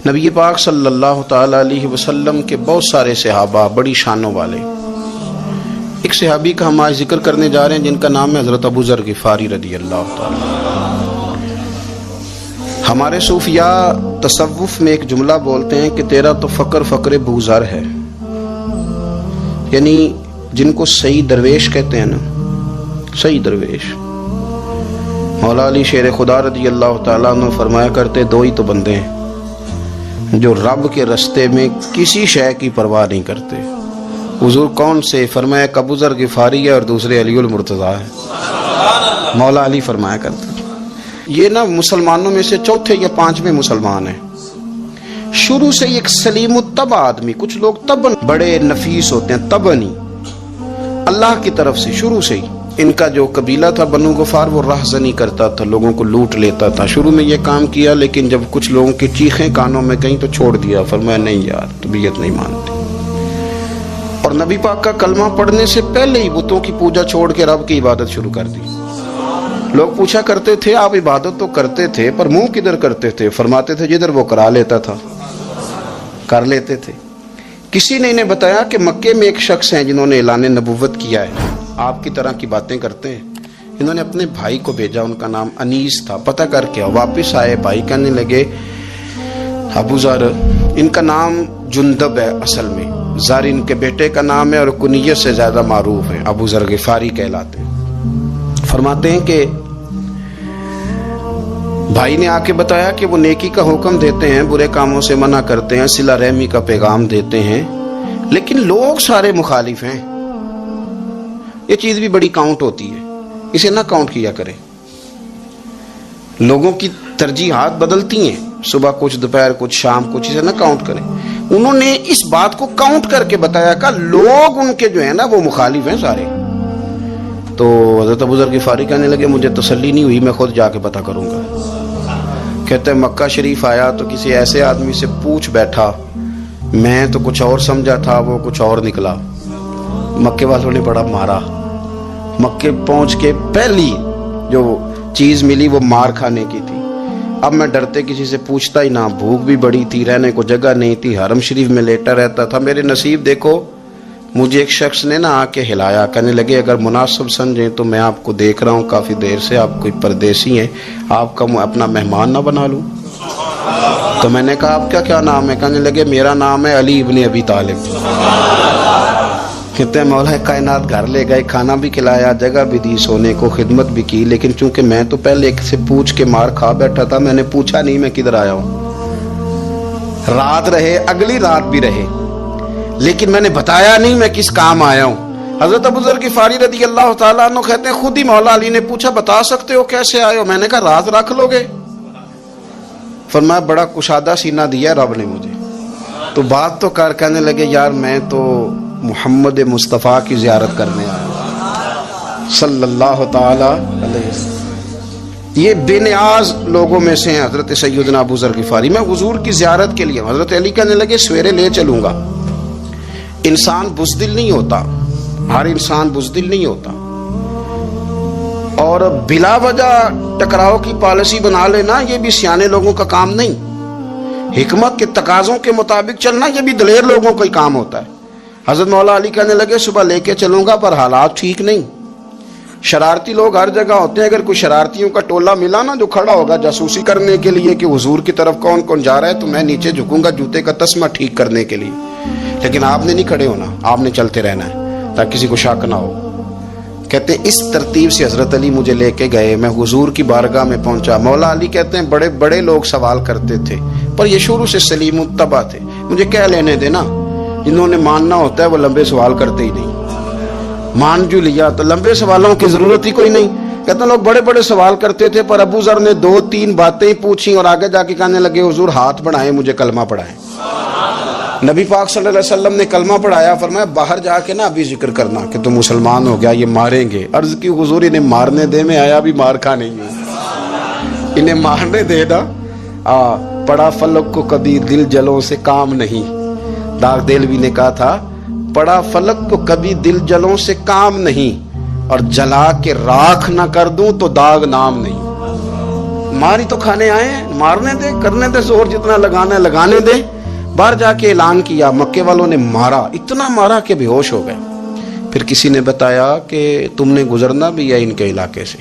نبی پاک صلی اللہ تعالی علیہ وسلم کے بہت سارے صحابہ بڑی شانوں والے، ایک صحابی کا ہم آج ذکر کرنے جا رہے ہیں جن کا نام ہے حضرت ابو ذر غفاری رضی اللہ تعالی۔ ہمارے صوفیاء تصوف میں ایک جملہ بولتے ہیں کہ تیرا تو فقر فقر ابو ذر ہے، یعنی جن کو صحیح درویش کہتے ہیں نا، صحیح درویش۔ مولا علی شیر خدا رضی اللہ تعالیٰ عنہ فرمایا کرتے دو ہی تو بندے ہیں جو رب کے رستے میں کسی شے کی پرواہ نہیں کرتے۔ حضور کون سے؟ فرمایا ابو ذر غفاری ہے اور دوسرے علی المرتضیٰ ہے۔ مولا علی فرمایا کرتے یہ نا مسلمانوں میں سے چوتھے یا پانچویں مسلمان ہیں۔ شروع سے ایک سلیم الطبع آدمی، کچھ لوگ طبعاً بڑے نفیس ہوتے ہیں، طبعاً اللہ کی طرف سے شروع سے ہی ان کا جو قبیلہ تھا بنو غفار وہ راہزنی کرتا تھا، لوگوں کو لوٹ لیتا تھا۔ شروع میں یہ کام کیا لیکن جب کچھ لوگوں کی چیخیں کانوں میں گئیں تو چھوڑ دیا، فرمایا نہیں یار طبیعت نہیں مانتی، اور نبی پاک کا کلمہ پڑھنے سے پہلے ہی بتوں کی پوجا چھوڑ کے رب کی عبادت شروع کر دی۔ لوگ پوچھا کرتے تھے آپ عبادت تو کرتے تھے پر منہ کدھر کرتے تھے؟ فرماتے تھے جدھر وہ کرا لیتا تھا کر لیتے تھے۔ کسی نے انہیں بتایا کہ مکے میں ایک شخص ہیں جنہوں نے اعلان نبوت کیا ہے، آپ کی طرح کی باتیں کرتے ہیں۔ انہوں نے اپنے بھائی کو بھیجا، ان کا نام انیس تھا، پتہ کر کے واپس آئے، بھائی کہنے لگے ابو ذر، ان کا نام جندب ہے، اصل میں ذر ان کے بیٹے کا نام ہے اور کنیت سے زیادہ معروف ہے، ابو ذر غفاری کہلاتے ہیں۔ فرماتے ہیں کہ بھائی نے آ کے بتایا کہ وہ نیکی کا حکم دیتے ہیں، برے کاموں سے منع کرتے ہیں، صلہ رحمی کا پیغام دیتے ہیں، لیکن لوگ سارے مخالف ہیں۔ یہ چیز بھی بڑی کاؤنٹ ہوتی ہے، اسے نہ کاؤنٹ کیا کریں۔ لوگوں کی ترجیحات بدلتی ہیں، صبح کچھ دوپہر کچھ شام کچھ، اسے نہ کاؤنٹ کریں۔ انہوں نے اس بات کو کاؤنٹ کر کے بتایا کہ لوگ ان کے جو ہیں نا وہ مخالف ہیں سارے۔ تو حضرت ابو ذر غفاری کہنے لگے مجھے تسلی نہیں ہوئی، میں خود جا کے پتہ کروں گا۔ کہتے ہیں مکہ شریف آیا تو کسی ایسے آدمی سے پوچھ بیٹھا، میں تو کچھ اور سمجھا تھا، وہ کچھ اور نکلا۔ مکے والوں نے بڑا مارا۔ مکے پہنچ کے پہلی جو چیز ملی وہ مار کھانے کی تھی۔ اب میں ڈرتے کسی سے پوچھتا ہی نہ، بھوک بھی بڑی تھی، رہنے کو جگہ نہیں تھی، حرم شریف میں لیٹا رہتا تھا۔ میرے نصیب دیکھو، مجھے ایک شخص نے آ کے ہلایا، کہنے لگے اگر مناسب سمجھیں تو میں آپ کو دیکھ رہا ہوں کافی دیر سے، آپ کوئی پردیسی ہیں، آپ کا اپنا مہمان نہ بنا لوں؟ تو میں نے کہا آپ کا کیا نام ہے؟ کہنے لگے میرا نام ہے علی ابن ابی طالب۔ کہتے ہیں مولا کائنات گھر لے گئے، کھانا بھی کھلایا، جگہ بھی دی، سونے کو خدمت بھی کی، لیکن چونکہ میں تو پہلے ایک سے پوچھ کے مار کھا بیٹھا تھا، میں نے پوچھا نہیں میں کدھر آیا ہوں۔ رات رہے، اگلی رات بھی رہے، لیکن میں نے بتایا نہیں میں کس کام آیا ہوں۔ حضرت ابو ذر غفاری رضی اللہ تعالیٰ عنہ کہتے ہیں خود ہی مولا علی نے پوچھا بتا سکتے ہو کیسے آئے ہو؟ میں نے کہا راز رکھ لو گے؟ فرمایا بڑا کشادہ سینہ دیا رب نے مجھے، تو بات تو کر۔ کہنے لگے یار میں تو محمد مصطفیٰ کی زیارت کرنے آیا صلی اللہ تعالی علیہ وسلم۔ یہ بے نیاز لوگوں میں سے ہیں حضرت سیدنا ابو ذر غفاری۔ میں حضور کی زیارت کے لیے، حضرت علی کہنے لگے سویرے لے چلوں گا۔ انسان بزدل نہیں ہوتا، ہر انسان بزدل نہیں ہوتا، اور بلا وجہ ٹکراؤ کی پالیسی بنا لینا یہ بھی سیانے لوگوں کا کام نہیں۔ حکمت کے تقاضوں کے مطابق چلنا یہ بھی دلیر لوگوں کا ہی کام ہوتا ہے۔ حضرت مولا علی کہنے لگے صبح لے کے چلوں گا پر حالات ٹھیک نہیں، شرارتی لوگ ہر جگہ ہوتے ہیں، اگر کوئی شرارتیوں کا ٹولہ ملا نا جو کھڑا ہوگا جاسوسی کرنے کے لیے کہ حضور کی طرف کون کون جا رہا ہے، تو میں نیچے جھکوں گا جوتے کا تسمہ ٹھیک کرنے کے لیے، لیکن آپ نے نہیں کھڑے ہونا، آپ نے چلتے رہنا ہے تاکہ کسی کو شک نہ ہو۔ کہتے ہیں اس ترتیب سے حضرت علی مجھے لے کے گئے، میں حضور کی بارگاہ میں پہنچا۔ مولا علی کہتے ہیں بڑے بڑے لوگ سوال کرتے تھے پر یہ شروع سے سلیم الطبع تھے، مجھے کہہ لینے دینا، جنہوں نے ماننا ہوتا ہے وہ لمبے سوال کرتے ہی نہیں۔ مان جو لیا تو لمبے سوالوں کی ضرورت ہی کوئی نہیں۔ کہتے ہیں لوگ بڑے بڑے سوال کرتے تھے پر ابو ذر نے 2-3 باتیں ہی پوچھی اور آگے جا کے کہنے لگے حضور ہاتھ بڑھائیں مجھے کلمہ پڑھائیں۔ نبی پاک صلی اللہ علیہ وسلم نے کلمہ پڑھایا، فرمایا باہر جا کے نا ابھی ذکر کرنا کہ تم مسلمان ہو گیا، یہ ماریں گے۔ عرض کی حضور انہیں مارنے دے، میں آیا بھی مار کھا نہیں ہوں، انہیں مارنے دے نا۔ پڑا فلک کو کبھی دل جلوں سے کام نہیں، داغ دلوی نے کہا تھا پڑا فلک کو کبھی دل جلوں سے کام نہیں، اور جلا کے راکھ نہ کر دوں تو داغ نام نہیں۔ مار ہی تو کھانے آئے ہیں, مارنے دے, کرنے دے زور جتنا لگانا ہے لگانے دے. باہر جا کے اعلان کیا, مکے والوں نے مارا, اتنا مارا کہ بے ہوش ہو گئے. پھر کسی نے بتایا کہ تم نے گزرنا بھی ہے ان کے علاقے سے,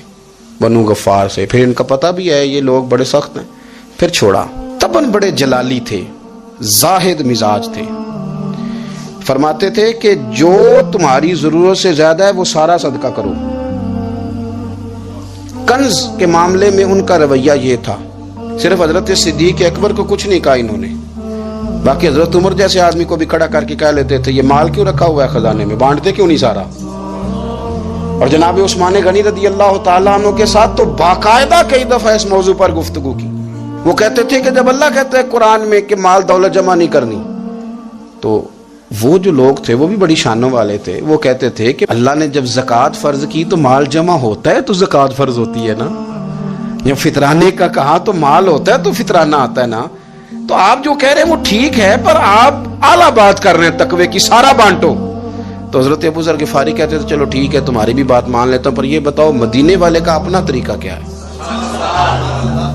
بنو غفار سے, پھر ان کا پتہ بھی ہے یہ لوگ بڑے سخت ہیں. پھر چھوڑا. تبن بڑے جلالی تھے, زاہد مزاج تھے. فرماتے تھے کہ جو تمہاری ضرورت سے زیادہ ہے وہ سارا صدقہ کرو. کنز کے معاملے میں ان کا رویہ یہ تھا. صرف حضرت صدیق اکبر کو کچھ نہیں کہا انہوں نے, باقی حضرت عمر جیسے آدمی کو بھی کھڑا کر کے کہہ لیتے تھے یہ مال کیوں رکھا ہوا ہے خزانے میں, بانٹتے کیوں نہیں سارا. اور جناب عثمان غنی رضی اللہ تعالیٰ عنہ کے ساتھ تو باقاعدہ کئی دفعہ اس موضوع پر گفتگو کی. وہ کہتے تھے کہ جب اللہ کہتا ہے قرآن میں کہ مال دولت جمع نہیں کرنی, تو وہ جو لوگ تھے وہ بھی بڑی شانوں والے تھے. وہ کہتے تھے کہ اللہ نے جب زکوٰۃ فرض کی تو مال جمع ہوتا ہے تو زکوٰۃ فرض ہوتی ہے نا, جب فطرانے کا کہا تو مال ہوتا ہے تو فطرانہ آتا ہے نا. تو آپ جو کہہ رہے ہیں وہ ٹھیک ہے, پر آپ اعلیٰ بات کر رہے ہیں تقوی کی, سارا بانٹو. تو حضرت ابو ذر غفاری کہتے تھے چلو ٹھیک ہے تمہاری بھی بات مان لیتا ہوں, پر یہ بتاؤ مدینے والے کا اپنا طریقہ کیا ہے.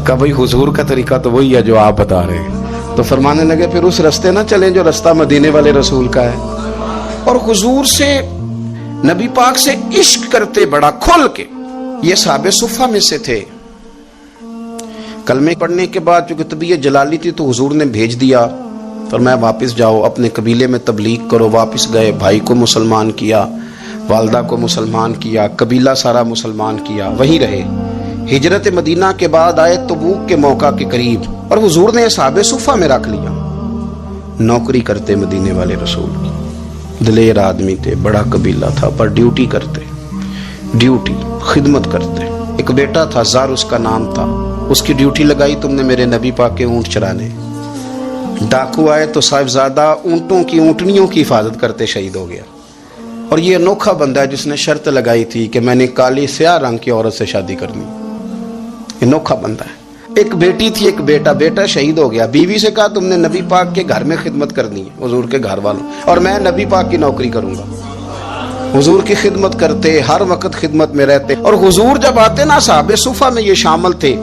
کہ بھائی حضور کا طریقہ تو وہی ہے جو آپ بتا رہے ہیں. تو فرمانے لگے پھر اس رستے نہ چلیں جو رستہ مدینے والے رسول کا ہے. اور حضور سے, نبی پاک سے عشق کرتے بڑا کھل کے. یہ صحابہ صفہ میں سے تھے. کلمے پڑھنے کے بعد چونکہ طبیعت جلالی تھی تو حضور نے بھیج دیا, فرمایا واپس جاؤ اپنے قبیلے میں تبلیغ کرو. واپس گئے, بھائی کو مسلمان کیا, والدہ کو مسلمان کیا, قبیلہ سارا مسلمان کیا, وہیں رہے. ہجرت مدینہ کے بعد آئے تبوک کے موقع کے قریب, اور حضور نے صحابہ صفہ میں رکھ لیا. نوکری کرتے مدینے والے رسول کی, دلیر آدمی تھے, بڑا قبیلہ تھا, پر ڈیوٹی کرتے, ڈیوٹی خدمت کرتے. ایک بیٹا تھا زار اس کا نام تھا, اس کی ڈیوٹی لگائی تم نے میرے نبی پاک کے اونٹ چرانے. ڈاکو آئے تو صاحبزادہ اونٹوں کی, اونٹنیوں کی حفاظت کرتے شہید ہو گیا. اور یہ انوکھا بندہ ہے جس نے شرط لگائی تھی کہ میں نے کالی سیاہ رنگ کی عورت سے شادی کرنی. انوکھا بندہ ہے. ایک بیٹی تھی, ایک بیٹا, بیٹا شہید ہو گیا. بیوی سے کہا تم نے نبی پاک کے گھر میں خدمت کرنی ہے, حضور کے گھر والوں, اور میں نبی پاک کی نوکری کروں گا. حضور کی خدمت کرتے, ہر وقت خدمت میں رہتے. اور حضور جب آتے نا, صحابہ صفہ میں یہ شامل تھے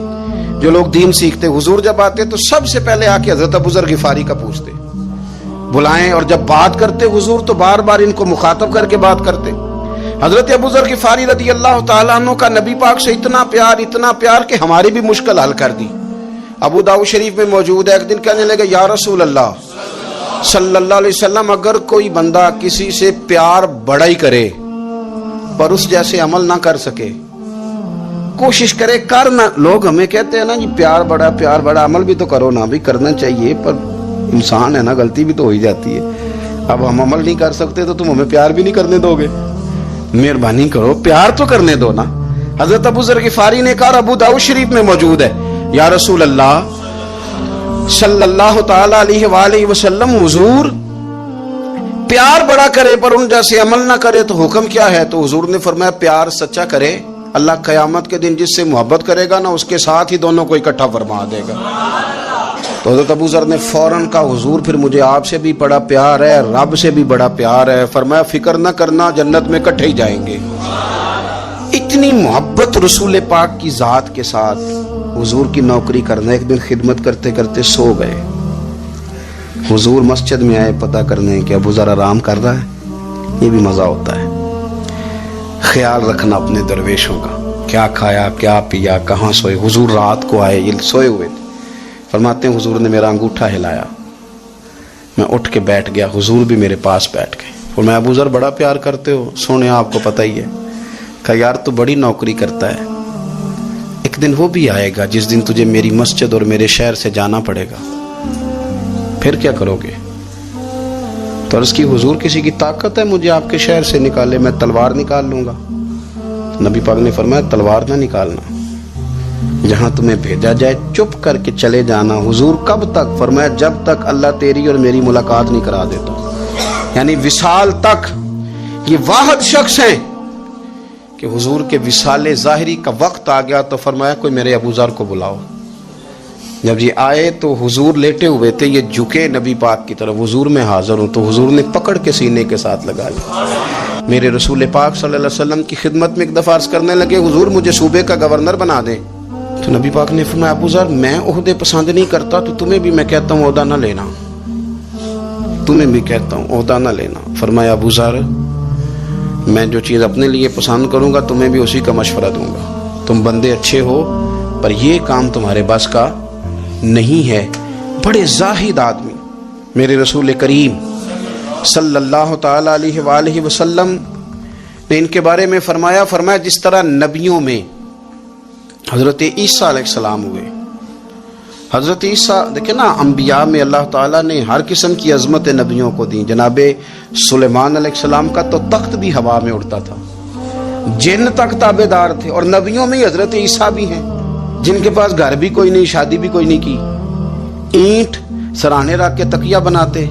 جو لوگ دین سیکھتے, حضور جب آتے تو سب سے پہلے آ کے حضرت ابو ذر غفاری کا پوچھتے, بلائیں. اور جب بات کرتے حضور تو بار بار ان کو مخاطب کر کے بات کرتے. حضرت ابو ذر غفاری رضی اللہ تعالیٰ عنہ کا نبی پاک سے اتنا پیار کہ ہماری بھی مشکل حل کر دی. ابو داؤد شریف میں موجود ہے, ایک دن کہنے لگے یا رسول اللہ صلی اللہ علیہ وسلم, اگر کوئی بندہ کسی سے پیار بڑا ہی کرے پر اس جیسے عمل نہ کر سکے, کوشش کرے کرنا. لوگ ہمیں کہتے ہیں نا جی پیار بڑا, عمل بھی تو کرو نا, بھی کرنا چاہیے, پر انسان ہے نا, غلطی بھی تو ہو ہی جاتی ہے. اب ہم عمل نہیں کر سکتے تو تم ہمیں پیار بھی نہیں کرنے دو گے, مہربانی کرو پیار تو کرنے دو نا. حضرت ابو ذر غفاری نے کہا, ابو داؤد شریف میں موجود ہے, یا رسول اللہ صلی اللہ تعالی علیہ وآلہ وسلم, حضور پیار بڑا کرے پر ان جیسے عمل نہ کرے تو حکم کیا ہے؟ تو حضور نے فرمایا پیار سچا کرے, اللہ قیامت کے دن جس سے محبت کرے گا نا اس کے ساتھ ہی دونوں کو اکٹھا فرما دے گا. تو حضرت ابو ذر نے فوراً کہا, حضور پھر مجھے آپ سے بھی بڑا پیار ہے, رب سے بھی بڑا پیار ہے. فرمایا فکر نہ کرنا, جنت میں اکٹھے ہی جائیں گے. اتنی محبت رسول پاک کی ذات کے ساتھ. حضور کی نوکری کرنا. ایک دن خدمت کرتے کرتے سو گئے. حضور مسجد میں آئے پتہ کرنے کہ ابو ذر آرام کر رہا ہے. یہ بھی مزہ ہوتا ہے, خیال رکھنا اپنے درویشوں کا, کیا کھایا کیا پیا, کہاں سوئے. حضور رات کو آئے, یہ سوئے ہوئے تھے. فرماتے ہیں حضور نے میرا انگوٹھا ہلایا, میں اٹھ کے بیٹھ گیا, حضور بھی میرے پاس بیٹھ گئے. اور میں ابو ذر بڑا پیار کرتے ہو, سونے آپ کو پتہ ہی ہے. کہا یار تو بڑی نوکری کرتا ہے, ایک دن وہ بھی آئے گا جس دن تجھے میری مسجد اور میرے شہر سے جانا پڑے گا, پھر کیا کرو گے؟ تو عرض کی حضور کسی کی طاقت ہے مجھے آپ کے شہر سے نکالے, میں تلوار نکال لوں گا. نبی پاک نے فرمایا تلوار نہ نکالنا, جہاں تمہیں بھیجا جائے چپ کر کے چلے جانا. حضور کب تک؟ فرمایا جب تک اللہ تیری اور میری ملاقات نہیں کرا دیتا, یعنی وصال تک. یہ واحد شخص ہیں کہ حضور کے وصال ظاہری کا وقت آ گیا تو فرمایا کوئی میرے ابو ذر کو بلاؤ. جب یہ آئے تو حضور لیٹے ہوئے تھے, یہ جھکے نبی پاک کی طرف, حضور میں حاضر ہوں. تو حضور نے پکڑ کے سینے کے ساتھ لگا لیا. میرے رسول پاک صلی اللہ علیہ وسلم کی خدمت میں ایک دفعہ عرض کرنے لگے, حضور مجھے صوبے کا گورنر بنا دیں. تو نبی پاک نے فرمایا ابو ذر میں عہدے پسند نہیں کرتا تو تمہیں بھی میں کہتا ہوں عہدہ نہ لینا، تمہیں بھی کہتا ہوں عہدہ نہ لینا۔ فرمایا ابو ذر میں جو چیز اپنے لیے پسند کروں گا تمہیں بھی اسی کا مشورہ دوں گا، تم بندے اچھے ہو پر یہ کام تمہارے بس کا نہیں ہے۔ بڑے زاہد آدمی میرے رسول کریم صلی اللہ تعالی علیہ وآلہ وسلم نے ان کے بارے میں فرمایا جس طرح نبیوں میں حضرت عیسیٰ علیہ السلام ہوئے، حضرت عیسیٰ دیکھیں نا، انبیاء میں اللہ تعالیٰ نے ہر قسم کی عظمت نبیوں کو دی۔ جناب سلیمان علیہ السلام کا تو تخت بھی ہوا میں اڑتا تھا، جن تک تابع دار تھے، اور نبیوں میں حضرت عیسیٰ بھی ہیں جن کے پاس گھر بھی کوئی نہیں، شادی بھی کوئی نہیں کی، اینٹ سرانے رکھ کے تکیہ بناتے،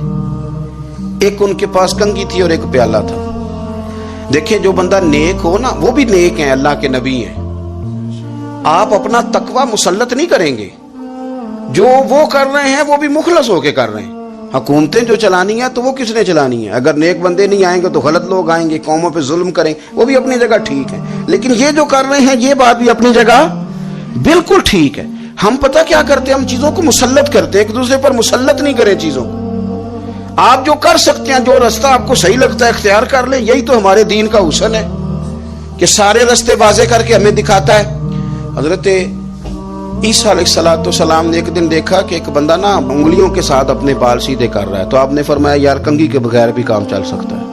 ایک ان کے پاس کنگھی تھی اور ایک پیالہ تھا۔ دیکھیں جو بندہ نیک ہو نا وہ بھی نیک ہیں، اللہ کے نبی ہیں۔ آپ اپنا تقوی مسلط نہیں کریں گے، جو وہ کر رہے ہیں وہ بھی مخلص ہو کے کر رہے ہیں۔ حکومتیں جو چلانی ہیں تو وہ کس نے چلانی ہے؟ اگر نیک بندے نہیں آئیں گے تو غلط لوگ آئیں گے، قوموں پہ ظلم کریں، وہ بھی اپنی جگہ ٹھیک ہے، لیکن یہ جو کر رہے ہیں یہ بات بھی اپنی جگہ بالکل ٹھیک ہے۔ ہم پتہ کیا کرتے ہیں، ہم چیزوں کو مسلط کرتے ہیں، ایک دوسرے پر مسلط نہیں کریں چیزوں کو۔ آپ جو کر سکتے ہیں، جو رستہ آپ کو صحیح لگتا ہے اختیار کر لیں، یہی تو ہمارے دین کا حسن ہے کہ سارے رستے واضح کر کے ہمیں دکھاتا ہے۔ حضرت عیسیٰ علیہ السلام نے ایک دن دیکھا کہ ایک بندہ نا انگلیوں کے ساتھ اپنے بال سیدھے کر رہا ہے، تو آپ نے فرمایا یار کنگھی کے بغیر بھی کام چل سکتا ہے،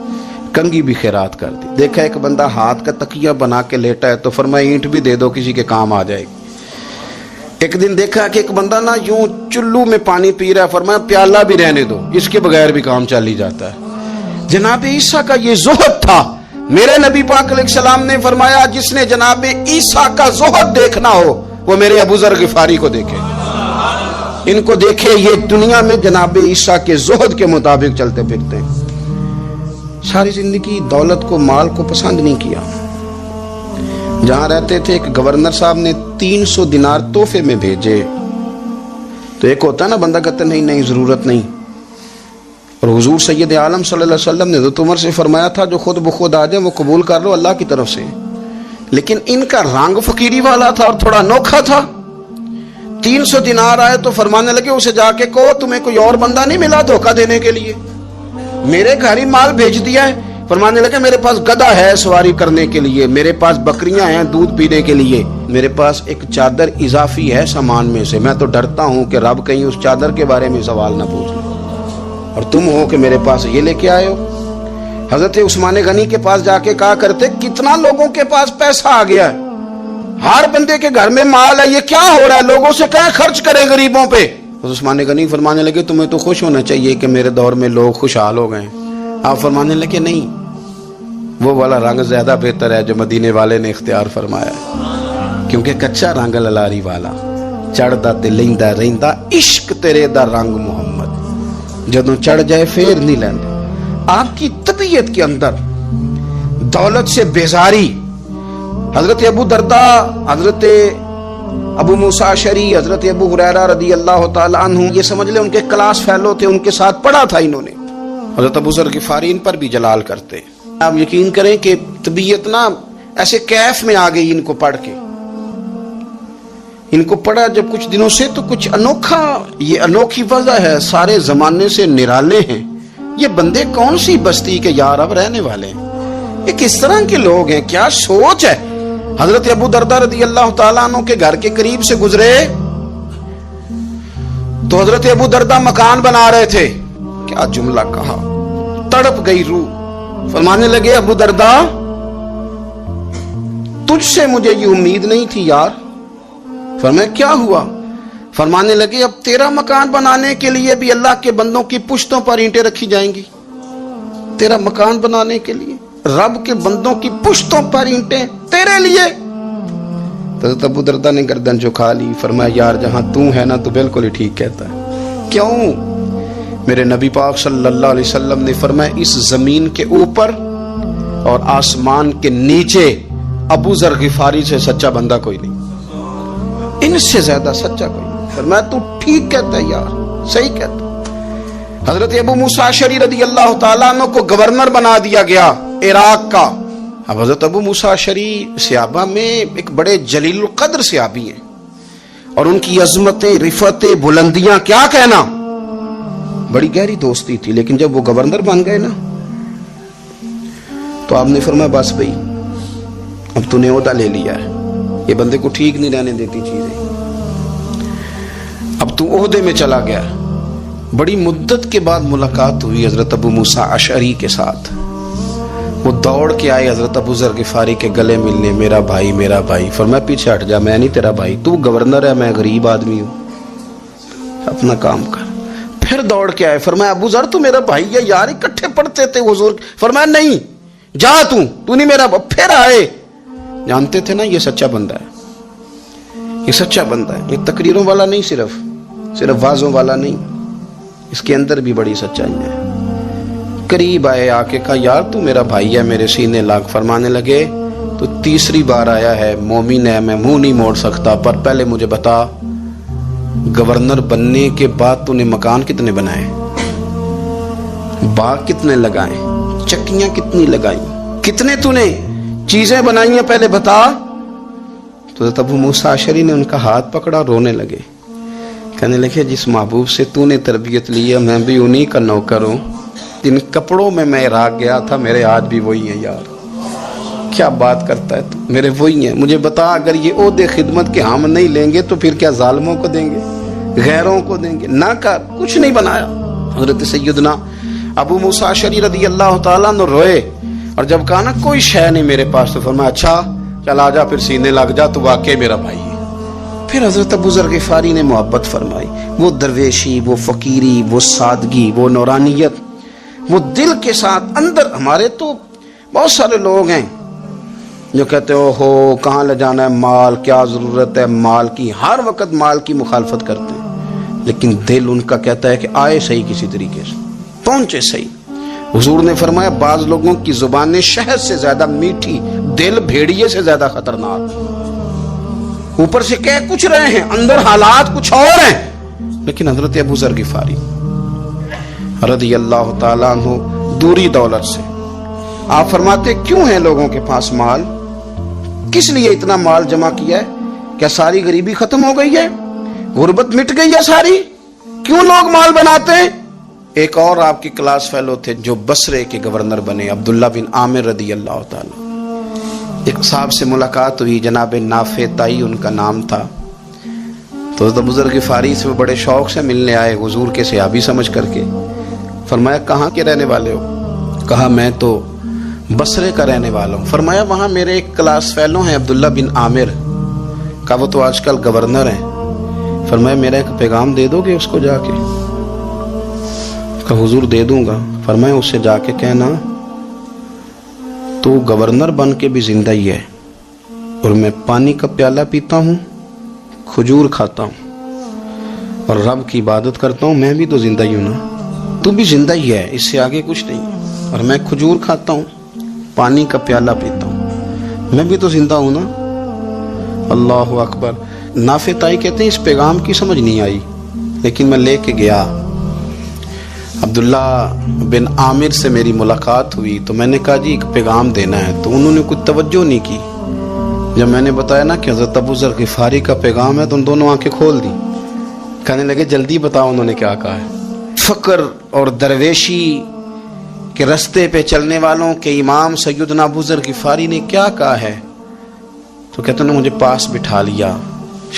کنگھی بھی خیرات کر دی۔ دیکھا ایک بندہ ہاتھ کا تکیہ بنا کے لیٹا ہے، تو فرمایا اینٹ بھی دے دو، کسی کے کام آ جائے گی۔ ایک دن دیکھا کہ ایک بندہ نا یوں چلو میں پانی پی رہا ہے، فرمایا پیالہ بھی رہنے دو، اس کے بغیر بھی کام چل ہی جاتا ہے۔ جناب عیسیٰ کا یہ زہد تھا۔ میرے نبی پاک علیہ السلام نے فرمایا جس نے جناب عیسیٰ کا زہد دیکھنا ہو وہ میرے ابو ذر غفاری کو دیکھے، ان کو دیکھے، یہ دنیا میں جناب عیسیٰ کے زہد کے مطابق چلتے پھرتے ہیں۔ ساری زندگی دولت کو، مال کو پسند نہیں کیا۔ جہاں رہتے تھے ایک گورنر صاحب نے 300 دینار تحفے میں بھیجے، تو ایک ہوتا ہے نا بندہ کہتا نہیں نہیں ضرورت نہیں، اور حضور سید عالم صلی اللہ علیہ وسلم نے حضرت عمر سے فرمایا تھا جو خود بخود آ جائے وہ قبول کر لو اللہ کی طرف سے، لیکن ان کا رنگ فقیری والا تھا اور تھوڑا انوکھا تھا۔ 300 دینار آئے تو فرمانے لگے اسے جا کے کہو تمہیں کوئی اور بندہ نہیں ملا دھوکہ دینے کے لیے، میرے گھر ہی مال بھیج دیا ہے۔ فرمانے لگے میرے پاس گدھا ہے سواری کرنے کے لیے، میرے پاس بکریاں ہیں دودھ پینے کے لیے، میرے پاس ایک چادر اضافی ہے سامان میں سے، میں تو ڈرتا ہوں کہ رب کہیں اس چادر کے بارے میں سوال نہ پوچھ لے، اور تم ہو کہ میرے پاس یہ لے کے آئے ہو۔ حضرت عثمان غنی کے پاس جا کے کہا کرتے کتنا لوگوں کے پاس پیسہ آ گیا ہے، ہر بندے کے گھر میں مال ہے، یہ کیا ہو رہا ہے، لوگوں سے کہیں خرچ کریں غریبوں پہ۔ عثمان غنی فرمانے لگے تمہیں تو خوش ہونا چاہیے کہ میرے دور میں لوگ خوشحال ہو گئے۔ آپ فرمانے لگے نہیں، وہ والا رنگ زیادہ بہتر ہے جو مدینے والے نے اختیار فرمایا ہے، کیونکہ کچا رنگ للاری والا چڑھدا تے لیندا رہندا عشق تیرے دا رنگ محمد، جدوں چڑھ جائے پھر نہیں لیندا۔ آپ کی طبیعت کے اندر دولت سے بیزاری، حضرت ابو دردہ، حضرت ابو موسیٰ اشعری، حضرت ابو ہریرہ رضی اللہ تعالی عنہ، یہ سمجھ لیں ان کے کلاس فیلو تھے، ان کے ساتھ پڑھا تھا انہوں نے۔ حضرت ابو ذر غفاری ان پر بھی جلال کرتے۔ آپ یقین کریں کہ طبیعت نا ایسے کیف میں آ گئی ان کو پڑھ کے، ان کو پڑھا جب کچھ دنوں سے تو کچھ انوکھا، یہ انوکھی وجہ ہے، سارے زمانے سے نرالے ہیں، یہ بندے کون سی بستی کے یار اب رہنے والے ہیں، یہ کس طرح کے لوگ ہیں، کیا سوچ ہے۔ حضرت ابو دردہ رضی اللہ تعالیٰ عنہ کے گھر کے قریب سے گزرے تو حضرت ابو دردہ مکان بنا رہے تھے، کیا جملہ کہا، تڑپ گئی روح۔ فرمانے لگے ابو دردہ تجھ سے مجھے یہ امید نہیں تھی یار۔ فرمایا کیا ہوا؟ فرمانے لگے اب تیرا مکان بنانے کے لیے بھی اللہ کے بندوں کی پشتوں پر اینٹیں رکھی جائیں گی، تیرا مکان بنانے کے لیے رب کے بندوں کی پشتوں پر اینٹیں تیرے لیے۔ حضرت ابو دردہ نے گردن جھکا لی، فرمایا یار جہاں تو ہے نا تو بالکل ہی ٹھیک کہتا ہے۔ کیوں؟ میرے نبی پاک صلی اللہ علیہ وسلم نے فرمایا اس زمین کے اوپر اور آسمان کے نیچے ابو ذر غفاری سے سچا بندہ کوئی نہیں، ان سے زیادہ سچا کوئی نہیں۔ فرمایا تو ٹھیک کہتا ہے یار، صحیح کہتا ہے۔ حضرت ابو موسیٰ اشعری رضی اللہ تعالیٰ عنہ کو گورنر بنا دیا گیا عراق کا۔ اب حضرت ابو موسیٰ اشعری صحابہ میں ایک بڑے جلیل القدر صحابی ہیں، اور ان کی عظمتیں، رفتیں، بلندیاں کیا کہنا. بڑی گہری دوستی تھی. لیکن جب وہ گورنر بن گئے نا تو آپ نے فرمایا بس بھائی اب تو نے عہدہ لے لیا ہے، یہ بندے کو ٹھیک نہیں رہنے دیتی چیزیں، اب تو عہدے میں چلا گیا. بڑی مدت کے بعد ملاقات ہوئی حضرت ابو موسیٰ اشعری کے ساتھ. وہ دوڑ کے آئے حضرت ابو ذر غفاری کے گلے ملنے، میرا بھائی میرا بھائی. فرمایا پیچھے ہٹ جا، میں نہیں تیرا بھائی، تو گورنر ہے، میں غریب آدمی ہوں، اپنا کام کر. پھر دوڑ کے آئے، فرمایا ابو ذر تو میرا بھائی ہے یار، اکٹھے پڑھتے تھے حضور. فرمایا نہیں جا، تو نہیں میرا. پھر آئے. جانتے تھے نا یہ سچا بندہ ہے، یہ سچا بندہ ہے، یہ تقریروں والا نہیں، صرف وعظوں والا نہیں، اس کے اندر بھی بڑی سچائی ہے. قریب آئے، آ کے کہا یار تو میرا بھائی ہے، میرے سینے لاگ. فرمانے لگے تو تیسری بار آیا ہے، مومن ہے، میں منہ نہیں موڑ سکتا، پر پہلے مجھے بتا گورنر بننے کے بعد تو نے مکان کتنے بنائے، باغ کتنے لگائے، چکیاں کتنی لگائی، کتنے تو نے چیزیں بنائی ہیں، پہلے بتا. تو ابو موسیٰ اشعری نے ان کا ہاتھ پکڑا، رونے لگے. کہنے لگے جس محبوب سے تو نے تربیت لی ہے میں بھی انہی کا نوکر ہوں. جن کپڑوں میں میں عراق گیا تھا میرے آج بھی وہی ہیں. یار کیا بات کرتا ہے تو، میرے وہی ہیں. مجھے بتا اگر یہ عہدے خدمت کے ہم نہیں لیں گے تو پھر کیا ظالموں کو دیں گے، غیروں کو دیں گے؟ نہ کر، کچھ نہیں بنایا. حضرت سیدنا ابو موسیٰ اشعری رضی اللہ تعالیٰ عنہ روئے، اور جب کہا نا کوئی شے نہیں میرے پاس، تو فرمایا اچھا چل آ جا، پھر سینے لگ جا، تو واقعی میرا بھائی ہے. پھر حضرت ابو ذر غفاری نے محبت فرمائی. وہ درویشی، وہ فقیری، وہ سادگی، وہ نورانیت، وہ دل کے ساتھ اندر. ہمارے تو بہت سارے لوگ ہیں جو کہتے ہو کہاں لے جانا ہے مال، کیا ضرورت ہے مال کی، ہر وقت مال کی مخالفت کرتے ہیں، لیکن دل ان کا کہتا ہے کہ آئے صحیح، کسی طریقے سے پہنچے صحیح. حضور نے فرمایا بعض لوگوں کی زبانیں شہد سے زیادہ میٹھی، دل بھیڑیے سے زیادہ خطرناک. اوپر سے کہہ کچھ رہے ہیں، اندر حالات کچھ اور ہیں. لیکن حضرت ابو ذر غفاری رضی اللہ تعالیٰ عنہ دوری دولت سے، آپ فرماتے کیوں ہیں لوگوں کے پاس مال، کس لیے اتنا مال جمع کیا ہے؟ کیا ساری غریبی ختم ہو گئی ہے، غربت مٹ گئی ہے ساری؟ کیوں لوگ مال بناتے ہیں؟ ایک اور آپ کی کلاس فیلو تھے جو بصرے کے گورنر بنے، عبداللہ بن عامر رضی اللہ تعالیٰ. ایک صاحب سے ملاقات ہوئی، جناب نافع تائی ان کا نام تھا. تو ابو ذر غفاری سے وہ بڑے شوق سے ملنے آئے، حضور کے صحابی سمجھ کر کے. فرمایا کہاں کے رہنے والے ہو؟ کہا میں تو بصرے کا رہنے والا ہوں. فرمایا وہاں میرے ایک کلاس فیلو ہیں عبداللہ بن عامر. کہا وہ تو آج کل گورنر ہیں. فرمایا میرا ایک پیغام دے دو گے اس کو جا کے؟ کہا حضور دے دوں گا. فرمایا اس سے جا کے کہنا تو گورنر بن کے بھی زندہ ہی ہے، اور میں پانی کا پیالہ پیتا ہوں، کھجور کھاتا ہوں اور رب کی عبادت کرتا ہوں، میں بھی تو زندہ ہی ہوں نا. تو بھی زندہ ہی ہے، اس سے آگے کچھ نہیں. اور میں کھجور کھاتا ہوں، پانی کا پیالہ پیتا ہوں، میں بھی تو زندہ ہوں نا. اللہ اکبر. نافع تائی کہتے ہیں اس پیغام کی سمجھ نہیں آئی، لیکن میں لے کے گیا. عبداللہ بن عامر سے میری ملاقات ہوئی تو میں نے کہا جی ایک پیغام دینا ہے، تو انہوں نے کچھ توجہ نہیں کی. جب میں نے بتایا نا کہ حضرت ابو ذر غفاری کا پیغام ہے تو ان دونوں آنکھیں کھول دی. کہنے لگے جلدی بتاؤ انہوں نے کیا کہا ہے. فقر اور درویشی کے رستے پہ چلنے والوں کے امام سیدنا ابو ذر غفاری نے کیا کہا ہے؟ تو کہتے ہیں مجھے پاس بٹھا لیا،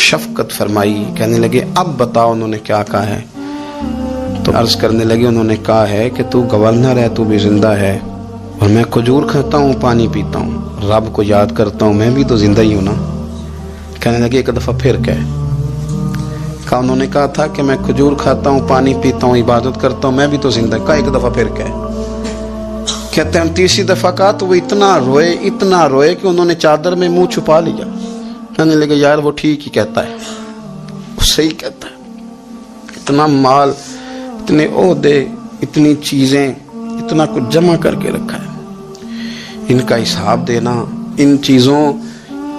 شفقت فرمائی. کہنے لگے اب بتاؤ انہوں نے کیا کہا ہے. تو عرض کرنے لگے انہوں نے کہا ہے کہ تو گورنر ہے، تو بھی زندہ ہے، اور میں کھجور کھاتا ہوں، پانی پیتا ہوں، رب کو یاد کرتا ہوں، میں بھی تو زندہ ہی ہوں نا. کہنے لگے ایک دفعہ پھر کہہ. کہا انہوں نے کہا تھا کہ میں کھجور کھاتا ہوں، پانی پیتا ہوں، عبادت کرتا ہوں، میں بھی تو زندہ. کہا ایک دفعہ پھر کہہ. کہتے ہیں تیسری دفعہ کہا تو وہ اتنا روئے کہ انہوں نے چادر میں منہ چھپا لیا. کہنے لگے یار وہ ٹھیک ہی کہتا ہے، وہ صحیح کہتا ہے. اتنا مال، اتنے عہدے، اتنی چیزیں، اتنا کچھ جمع کر کے رکھا ہے. ان کا حساب دینا، ان چیزوں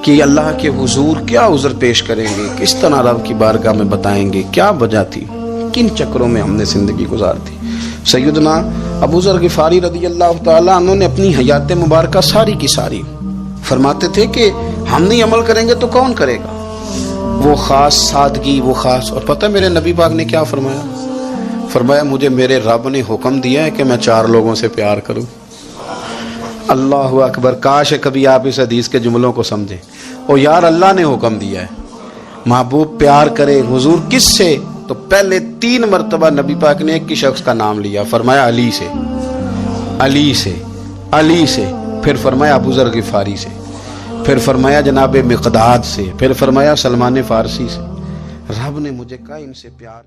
کی اللہ کے حضور کیا عذر پیش کریں گے، کس طرح رب کی بارگاہ میں بتائیں گے کیا وجہ تھی، کن چکروں میں ہم نے زندگی گزار دی. سیدنا ابو ذر غفاری رضی اللہ تعالیٰ عنہ نے اپنی حیات مبارکہ ساری کی ساری فرماتے تھے کہ ہم نہیں عمل کریں گے تو کون کرے گا. وہ خاص سادگی، وہ خاص. اور پتہ میرے نبی پاک نے کیا فرمایا؟ فرمایا مجھے میرے رب نے حکم دیا ہے کہ میں 4 لوگوں سے پیار کروں. اللہ اکبر. کاش کبھی آپ اس حدیث کے جملوں کو سمجھیں. او یار اللہ نے حکم دیا ہے محبوب پیار کرے. حضور کس سے؟ تو پہلے 3 مرتبہ نبی پاک نے ایک ہی شخص کا نام لیا. فرمایا علی سے، علی سے، علی سے. پھر فرمایا ابو ذر غفاری سے. پھر فرمایا جناب مقداد سے. پھر فرمایا سلمان فارسی سے. رب نے مجھے کہا ان سے پیار